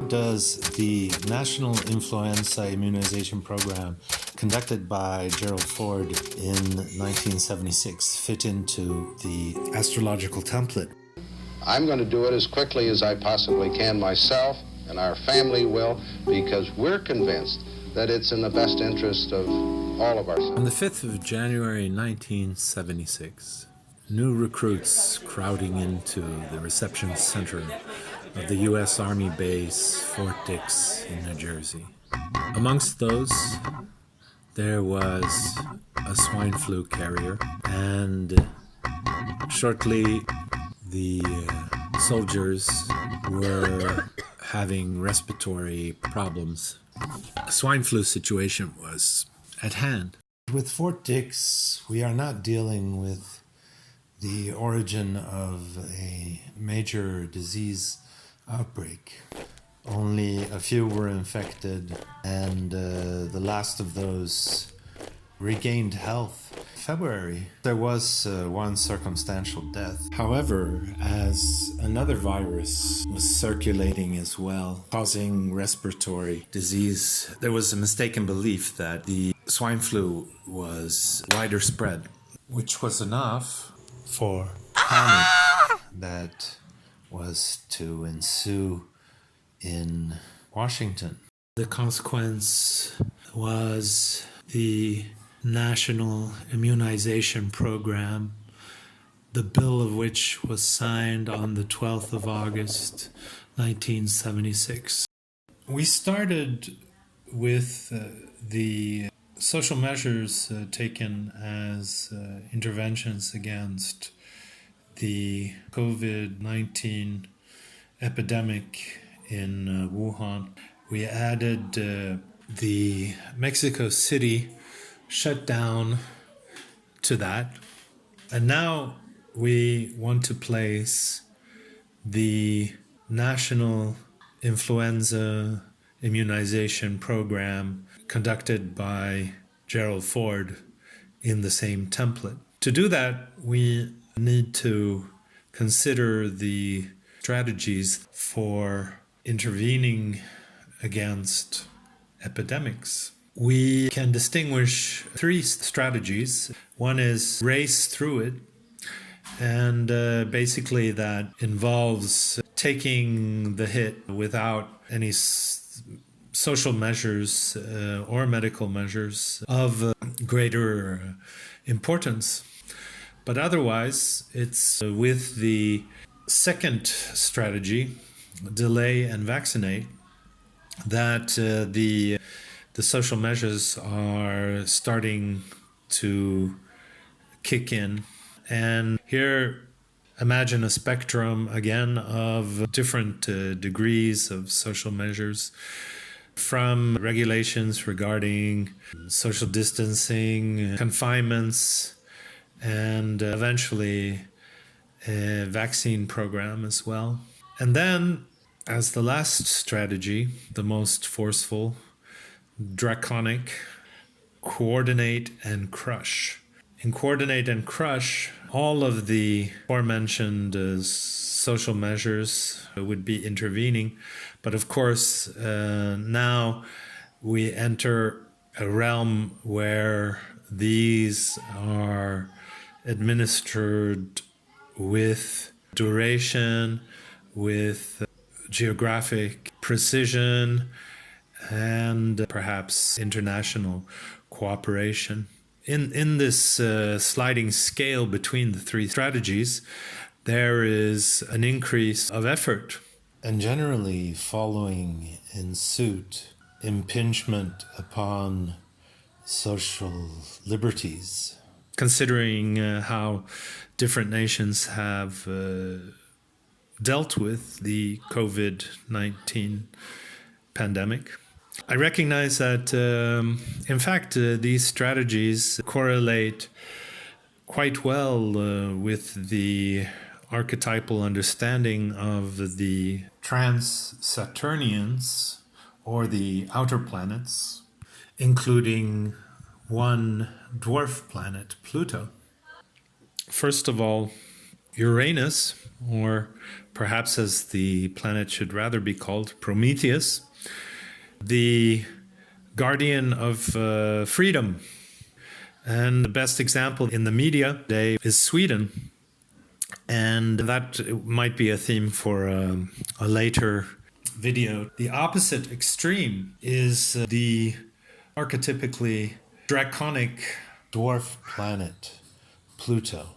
Does the National Influenza Immunization Program conducted by Gerald Ford in 1976 fit into the astrological template? I'm going to do it as quickly as I possibly can myself, and our family will, because we're convinced that it's in the best interest of all of ourselves. On the 5th of January 1976, new recruits crowding into the reception center of the U.S. Army base Fort Dix in New Jersey. Amongst those, there was a swine flu carrier, and shortly the soldiers were having respiratory problems. A swine flu situation was at hand. With Fort Dix, we are not dealing with the origin of a major disease outbreak. Only a few were infected, and the last of those regained health. February, there was one circumstantial death. However, as another virus was circulating as well, causing respiratory disease, there was a mistaken belief that the swine flu was wider spread, which was enough for panic that was to ensue in Washington. The consequence was the National Immunization Program, the bill of which was signed on the 12th of August, 1976. We started with the social measures taken as interventions against the COVID-19 epidemic in Wuhan. We added the Mexico City shutdown to that. And now we want to place the National Influenza Immunization Program conducted by Gerald Ford in the same template. To do that, we need to consider the strategies for intervening against epidemics. We can distinguish three strategies. One is race through it, and basically that involves taking the hit without any social measures or medical measures of greater importance. But otherwise, it's with the second strategy, delay and vaccinate, that the social measures are starting to kick in. And here, imagine a spectrum again of different degrees of social measures, from regulations regarding social distancing, confinements, and eventually a vaccine program as well. And then, as the last strategy, the most forceful, draconic, coordinate and crush. In coordinate and crush, all of the aforementioned social measures would be intervening. But of course, now we enter a realm where these are administered with duration, with geographic precision, and perhaps international cooperation. In this sliding scale between the three strategies, there is an increase of effort. And generally following in suit, impingement upon social liberties. Considering how different nations have dealt with the COVID-19 pandemic, I recognize that, in fact, these strategies correlate quite well with the archetypal understanding of the trans-Saturnians, or the outer planets, including one dwarf planet, Pluto. First of all, Uranus, or perhaps as the planet should rather be called, Prometheus, the guardian of freedom. And the best example in the media today is Sweden. And that might be a theme for a later video. The opposite extreme is the archetypically draconic dwarf planet, Pluto.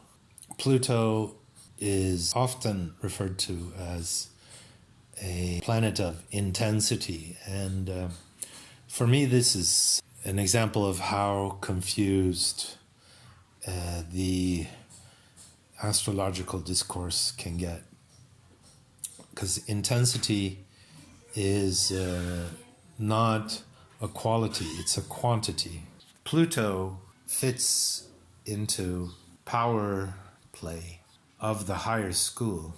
Pluto is often referred to as a planet of intensity. And for me, this is an example of how confused the astrological discourse can get. Because intensity is not a quality, it's a quantity. Pluto fits into power play of the higher school.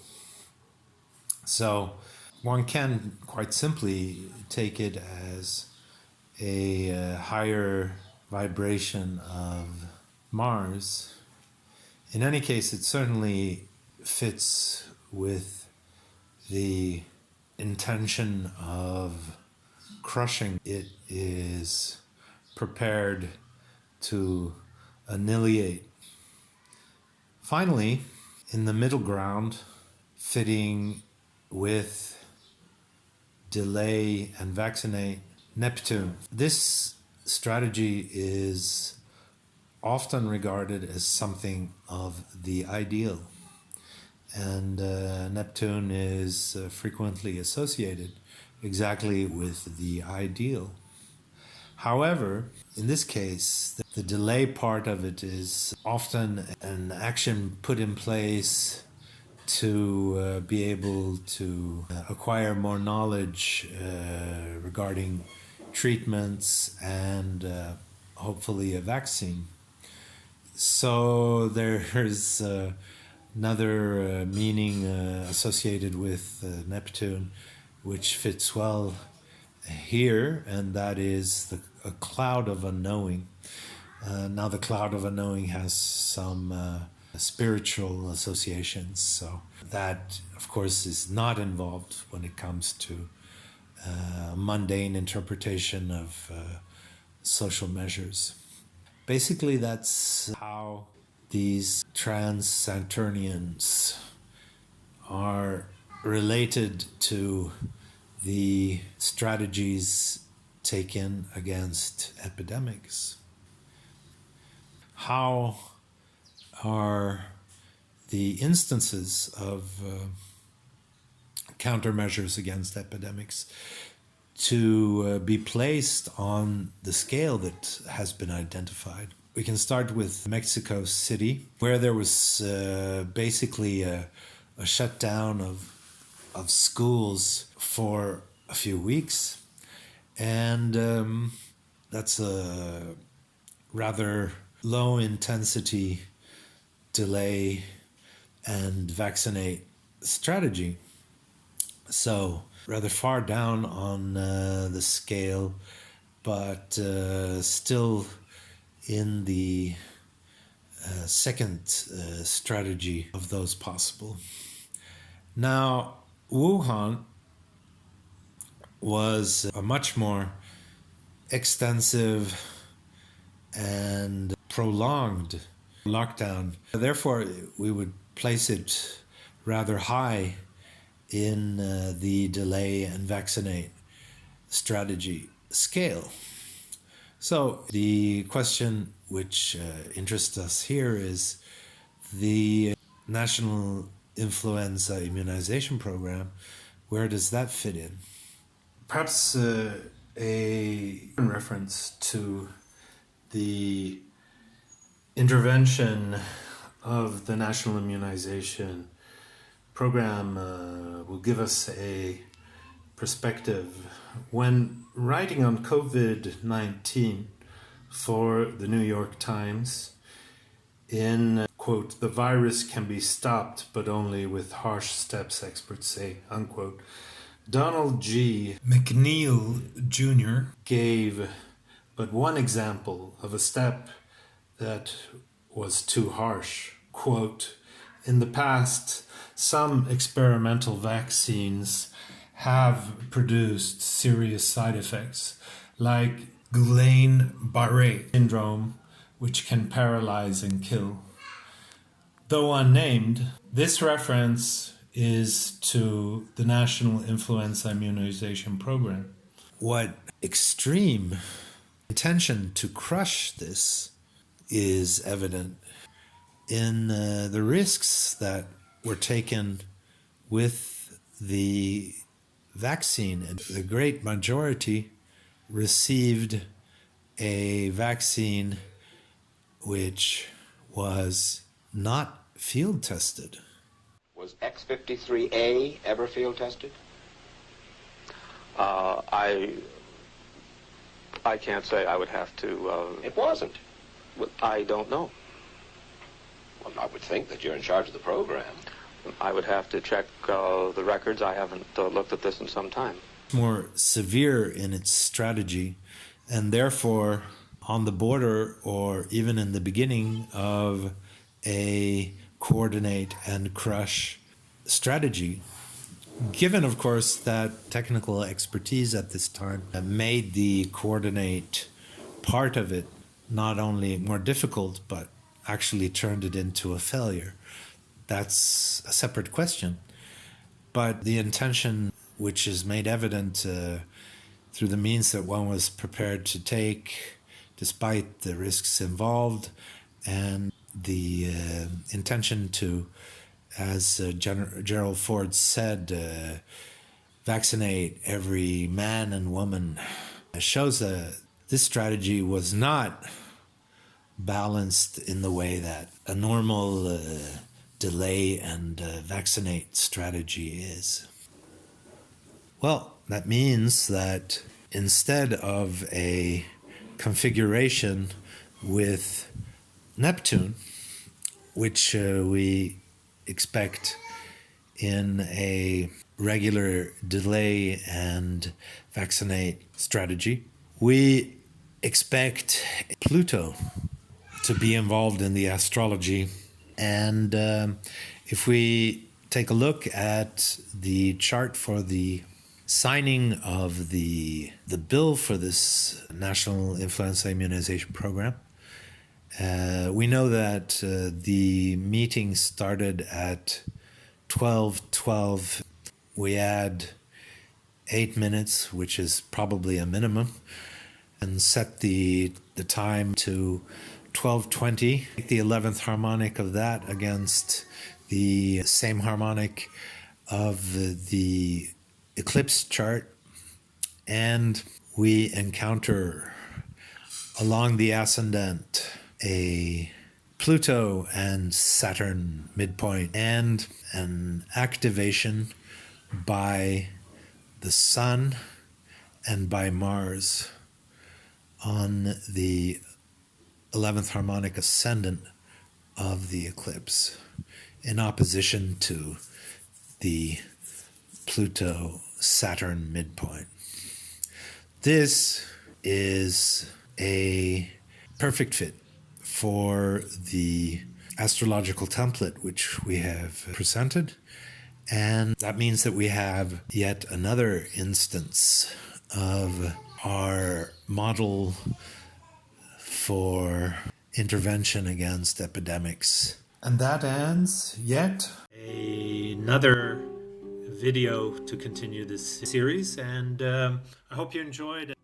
So one can quite simply take it as a higher vibration of Mars. In any case, it certainly fits with the intention of crushing. It is prepared to annihilate. Finally, in the middle ground, fitting with delay and vaccinate, Neptune. This strategy is often regarded as something of the ideal. And Neptune is frequently associated exactly with the ideal. However, in this case, the delay part of it is often an action put in place to be able to acquire more knowledge regarding treatments and hopefully a vaccine. So there's another meaning associated with Neptune, which fits well here, and that is a cloud of unknowing. Now the cloud of unknowing has some spiritual associations, so that of course is not involved when it comes to mundane interpretation of social measures. Basically, that's how these trans-Saturnians are related to the strategies taken against epidemics. How are the instances of countermeasures against epidemics to be placed on the scale that has been identified? We can start with Mexico City, where there was basically a shutdown of schools for a few weeks. And that's a rather low intensity delay and vaccinate strategy. So rather far down on the scale, but still in the second strategy of those possible. Now, Wuhan was a much more extensive and prolonged lockdown. Therefore, we would place it rather high in the delay and vaccinate strategy scale. So the question which interests us here is the National Influenza Immunization Program. Where does that fit in? Perhaps a reference to the intervention of the National Immunization Program will give us a perspective. When writing on COVID-19 for the New York Times, in, quote, "the virus can be stopped, but only with harsh steps, experts say," unquote, Donald G. McNeil Jr. gave but one example of a step that was too harsh. Quote, In the past, some experimental vaccines have produced serious side effects, like Guillain-Barré syndrome, which can paralyze and kill. Though unnamed, this reference is to the National Influenza Immunization Program. What extreme intention to crush this is evident in the risks that were taken with the vaccine. And the great majority received a vaccine which was not field tested. Was X53A ever field tested? I can't say. I would have to... It wasn't. I don't know. Well, I would think that you're in charge of the program. I would have to check the records. I haven't looked at this in some time. More severe in its strategy, and therefore on the border or even in the beginning of a coordinate and crush strategy. Given, of course, that technical expertise at this time made the coordinate part of it not only more difficult, but actually turned it into a failure. That's a separate question. But the intention, which is made evident through the means that one was prepared to take, despite the risks involved, and the intention to, as Gerald Ford said, vaccinate every man and woman, shows that this strategy was not balanced in the way that a normal delay and vaccinate strategy is. Well, that means that instead of a configuration with Neptune, which we expect in a regular delay and vaccinate strategy, we expect Pluto to be involved in the astrology. And if we take a look at the chart for the signing of the bill for this National Influenza Immunization Program, we know that the meeting started at 12:12. We add 8 minutes, which is probably a minimum, and set the time to 12:20. The 11th harmonic of that against the same harmonic of the eclipse chart, and we encounter along the ascendant a Pluto and Saturn midpoint and an activation by the Sun and by Mars on the 11th harmonic ascendant of the eclipse, in opposition to the Pluto-Saturn midpoint. This is a perfect fit for the astrological template which we have presented, and that means that we have yet another instance of our model for intervention against epidemics. And that ends yet another video to continue this series, and I hope you enjoyed it.